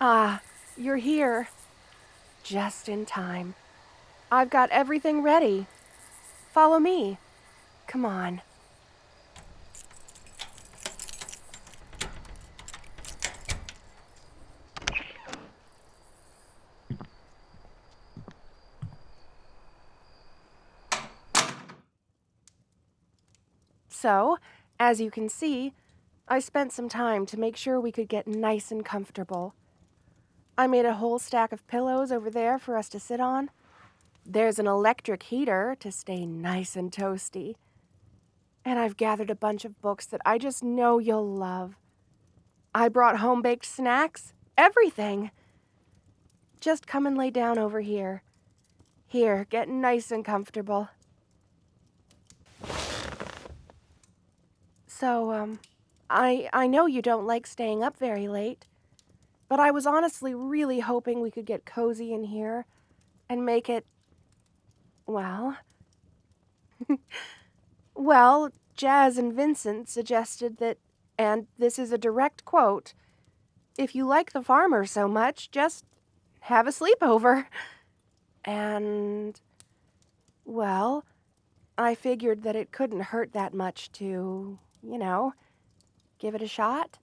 Ah, you're here. Just in time. I've got everything ready. Follow me. Come on. So, as you can see, I spent some time to make sure we could get nice and comfortable. I made a whole stack of pillows over there for us to sit on. There's an electric heater to stay nice and toasty. And I've gathered a bunch of books that I just know you'll love. I brought home-baked snacks, everything. Just come and lay down over here. Here, get nice and comfortable. So, I know you don't like staying up very late, but I was honestly really hoping we could get cozy in here and make it, well... well, Jazz and Vincent suggested that, and this is a direct quote, if you like the farmer so much, just have a sleepover. And, well, I figured that it couldn't hurt that much to, give it a shot.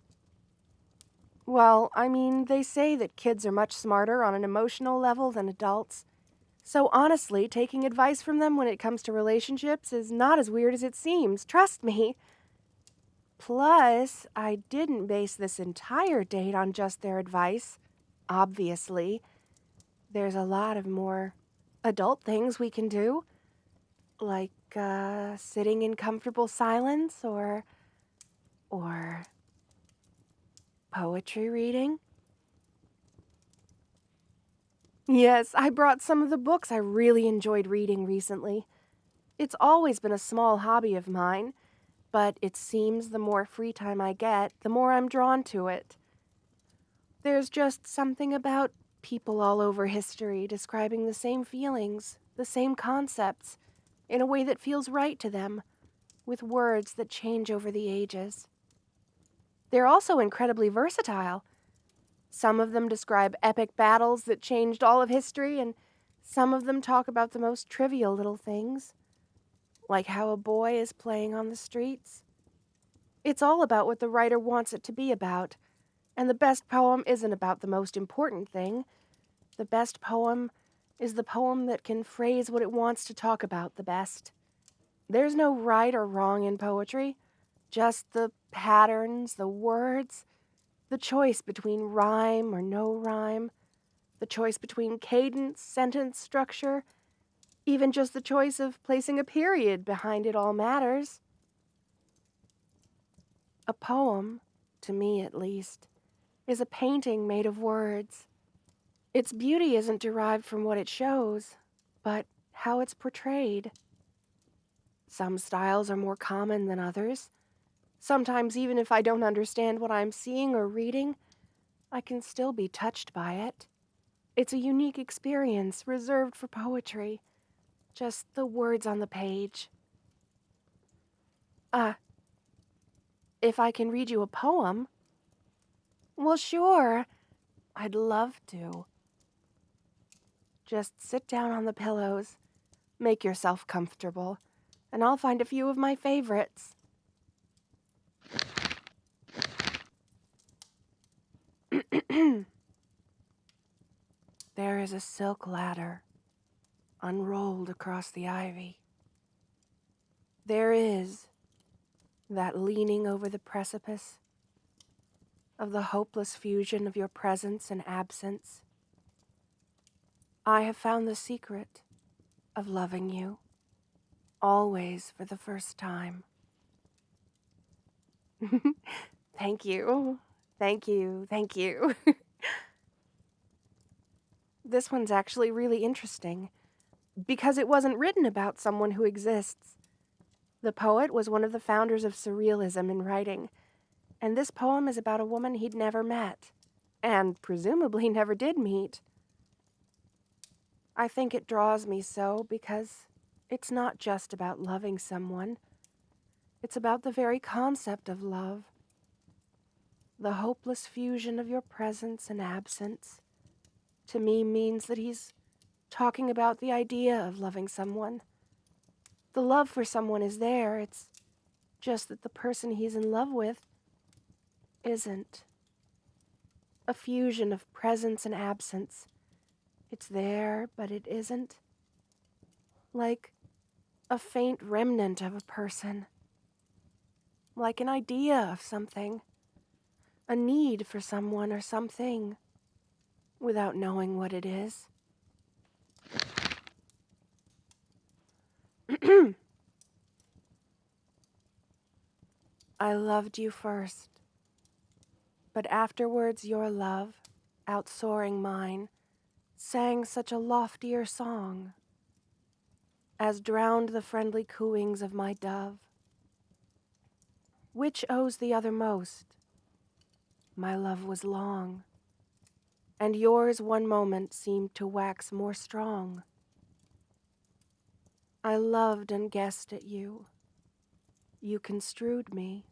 Well, I mean, they say that kids are much smarter on an emotional level than adults. So honestly, taking advice from them when it comes to relationships is not as weird as it seems, trust me. Plus, I didn't base this entire date on just their advice, obviously. There's a lot of more adult things we can do, like sitting in comfortable silence or poetry reading. Yes, I brought some of the books I really enjoyed reading recently. It's always been a small hobby of mine, but it seems the more free time I get, the more I'm drawn to it. There's just something about people all over history describing the same feelings, the same concepts, in a way that feels right to them, with words that change over the ages. They're also incredibly versatile. Some of them describe epic battles that changed all of history, and some of them talk about the most trivial little things, like how a boy is playing on the streets. It's all about what the writer wants it to be about, and the best poem isn't about the most important thing. The best poem is the poem that can phrase what it wants to talk about the best. There's no right or wrong in poetry, just the patterns, the words, the choice between rhyme or no rhyme, the choice between cadence, sentence structure, even just the choice of placing a period behind it all matters. A poem, to me at least, is a painting made of words. Its beauty isn't derived from what it shows, but how it's portrayed. Some styles are more common than others. Sometimes, even if I don't understand what I'm seeing or reading, I can still be touched by it. It's a unique experience reserved for poetry. Just the words on the page. If I can read you a poem? Well, sure. I'd love to. Just sit down on the pillows, make yourself comfortable, and I'll find a few of my favorites. There is a silk ladder, unrolled across the ivy. There is that leaning over the precipice of the hopeless fusion of your presence and absence. I have found the secret of loving you, always for the first time. Thank you. Thank you. Thank you. This one's actually really interesting, because it wasn't written about someone who exists. The poet was one of the founders of surrealism in writing, and this poem is about a woman he'd never met, and presumably never did meet. I think it draws me so because it's not just about loving someone. It's about the very concept of love. The hopeless fusion of your presence and absence, to me means that he's talking about the idea of loving someone. The love for someone is there, it's just that the person he's in love with isn't. A fusion of presence and absence. It's there, but it isn't. Like a faint remnant of a person. Like an idea of something. A need for someone or something, without knowing what it is. I loved you first, but afterwards your love, outsoaring mine, sang such a loftier song, as drowned the friendly cooings of my dove. Which owes the other most? My love was long, and yours one moment seemed to wax more strong. I loved and guessed at you. You construed me,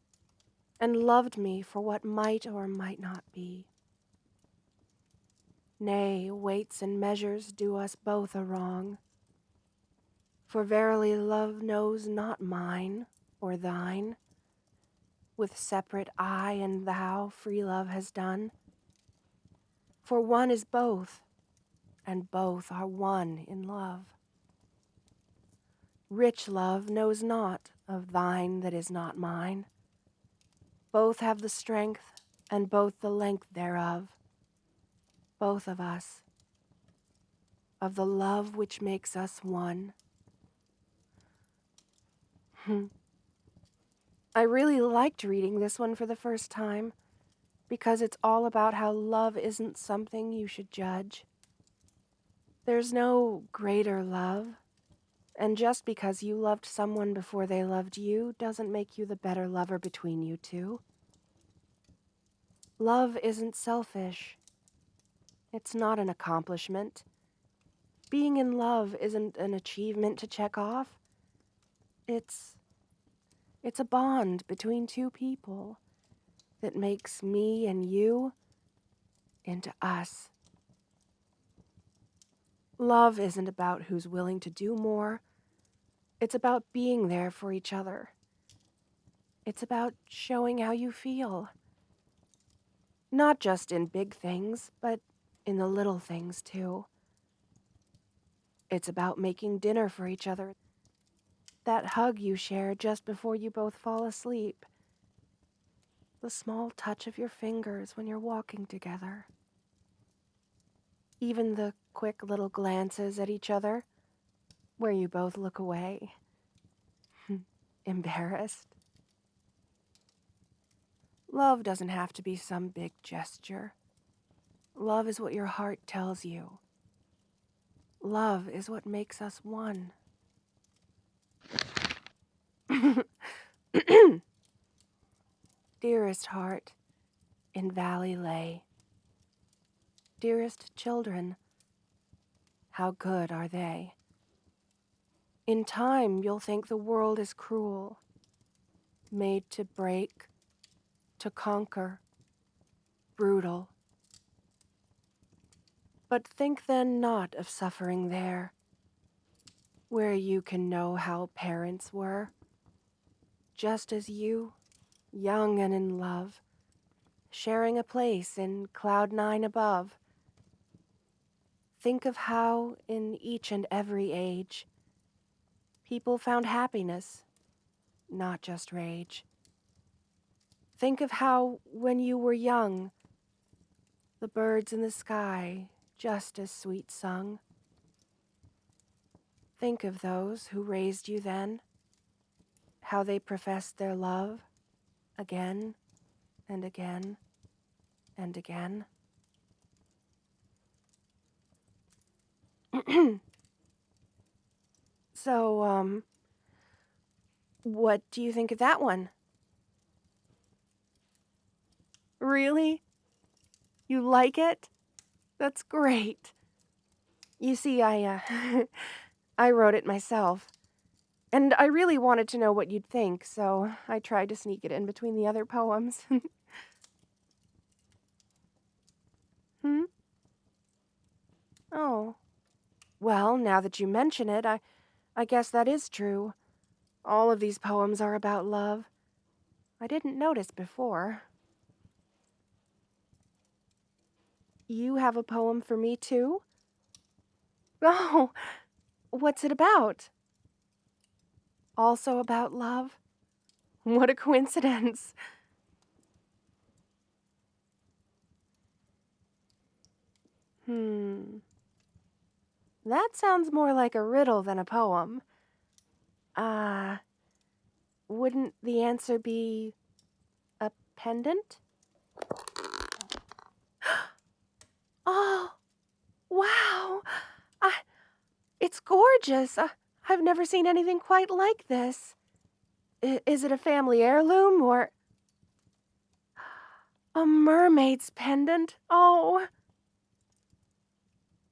and loved me for what might or might not be. Nay, weights and measures do us both a wrong. For verily love knows not mine or thine. With separate I and thou free love has done. For one is both, and both are one in love. Rich love knows not of thine that is not mine. Both have the strength, and both the length thereof. Both of us, of the love which makes us one. I really liked reading this one for the first time, because it's all about how love isn't something you should judge. There's no greater love, and just because you loved someone before they loved you doesn't make you the better lover between you two. Love isn't selfish. It's not an accomplishment. Being in love isn't an achievement to check off. It's a bond between two people that makes me and you into us. Love isn't about who's willing to do more. It's about being there for each other. It's about showing how you feel. Not just in big things, but in the little things too. It's about making dinner for each other. That hug you share just before you both fall asleep. The small touch of your fingers when you're walking together. Even the quick little glances at each other, where you both look away, embarrassed. Love doesn't have to be some big gesture. Love is what your heart tells you. Love is what makes us one. Dearest heart, in valley lay. Dearest children, how good are they? In time you'll think the world is cruel, made to break, to conquer, brutal. But think then not of suffering there, where you can know how parents were, just as you, young and in love, sharing a place in cloud 9 above. Think of how, in each and every age, people found happiness, not just rage. Think of how, when you were young, the birds in the sky just as sweet sung. Think of those who raised you then, how they professed their love again and again and again. So, what do you think of that one? Really? You like it? That's great. You see, I wrote it myself. And I really wanted to know what you'd think, so I tried to sneak it in between the other poems. Hmm? Oh. Well, now that you mention it, I guess that is true. All of these poems are about love. I didn't notice before. You have a poem for me, too? Oh, what's it about? Also about love? What a coincidence. That sounds more like a riddle than a poem. Wouldn't the answer be a pendant? Oh, wow. It's gorgeous. I've never seen anything quite like this. Is it a family heirloom or a mermaid's pendant? Oh.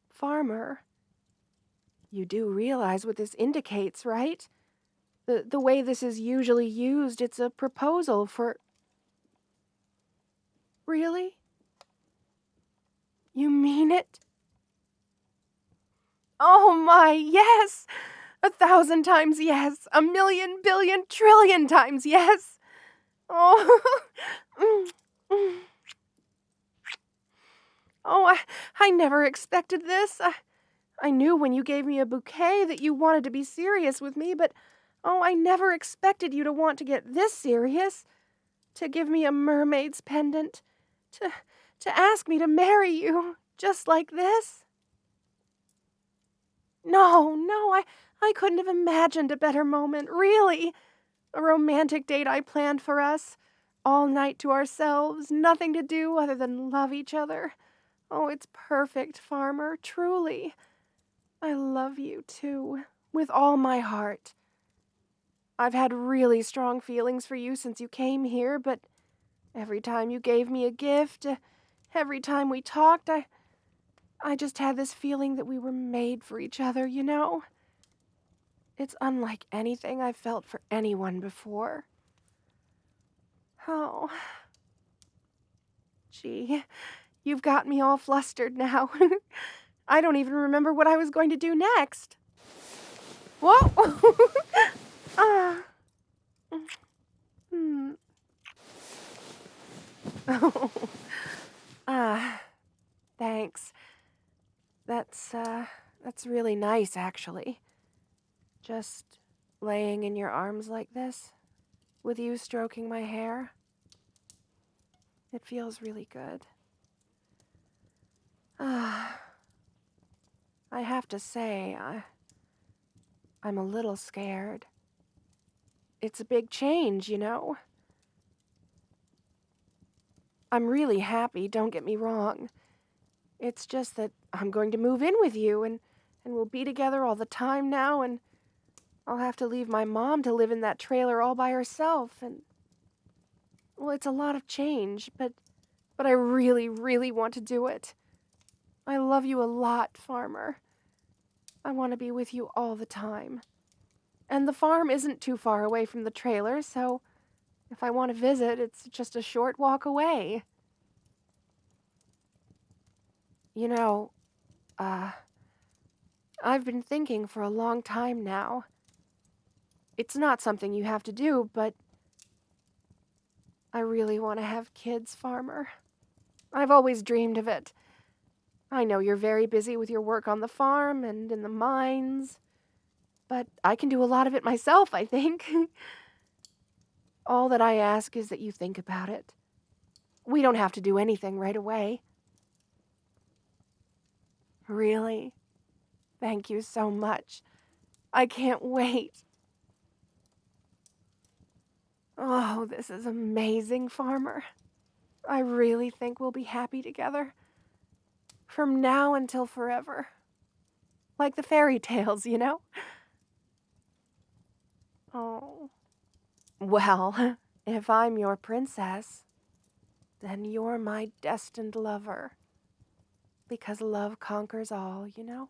Farmer, you do realize what this indicates, right? The way this is usually used, it's a proposal for... Really? You mean it? Oh my, yes! 1,000 times yes! 1,000,000 billion trillion times yes! Oh, oh, I never expected this. I knew when you gave me a bouquet that you wanted to be serious with me, but I never expected you to want to get this serious. To give me a mermaid's pendant. To ask me to marry you, just like this. No, I couldn't have imagined a better moment, really. A romantic date I planned for us. All night to ourselves, nothing to do other than love each other. Oh, it's perfect, Farmer, truly. I love you, too, with all my heart. I've had really strong feelings for you since you came here, but every time you gave me a gift, every time we talked, I just had this feeling that we were made for each other, you know? It's unlike anything I've felt for anyone before. Oh. Gee, you've got me all flustered now. I don't even remember what I was going to do next. Whoa! Oh. Thanks. That's really nice, actually. Just laying in your arms like this, with you stroking my hair. It feels really good. I have to say, I'm a little scared. It's a big change, you know? I'm really happy, don't get me wrong. It's just that I'm going to move in with you, and we'll be together all the time now, and I'll have to leave my mom to live in that trailer all by herself, and... Well, it's a lot of change, but I really, really want to do it. I love you a lot, Farmer. I want to be with you all the time. And the farm isn't too far away from the trailer, so if I want to visit, it's just a short walk away. You know, I've been thinking for a long time now. It's not something you have to do, but I really want to have kids, Farmer. I've always dreamed of it. I know you're very busy with your work on the farm and in the mines, but I can do a lot of it myself, I think. All that I ask is that you think about it. We don't have to do anything right away. Really? Thank you so much. I can't wait. Oh, this is amazing, Farmer. I really think we'll be happy together. From now until forever. Like the fairy tales, you know? Oh. Well, if I'm your princess, then you're my destined lover. Because love conquers all, you know?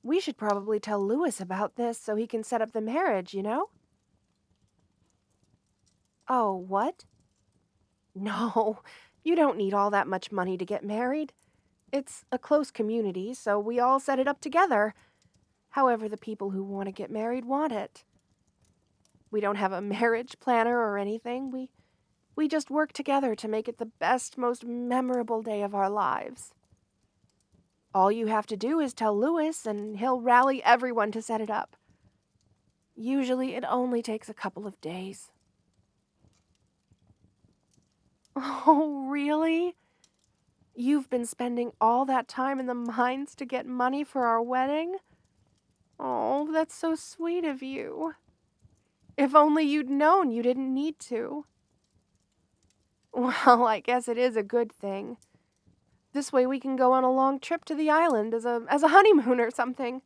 We should probably tell Louis about this so he can set up the marriage, you know? Oh, what? No, you don't need all that much money to get married. It's a close community, so we all set it up together. However the people who want to get married want it. We don't have a marriage planner or anything. We just work together to make it the best, most memorable day of our lives. All you have to do is tell Louis, and he'll rally everyone to set it up. Usually it only takes a couple of days. Oh, really? You've been spending all that time in the mines to get money for our wedding? Oh, that's so sweet of you. If only you'd known you didn't need to. Well, I guess it is a good thing. This way we can go on a long trip to the island as a honeymoon or something.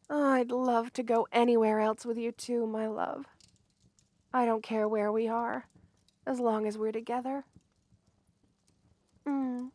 Oh, I'd love to go anywhere else with you too, my love. I don't care where we are, as long as we're together. Mm.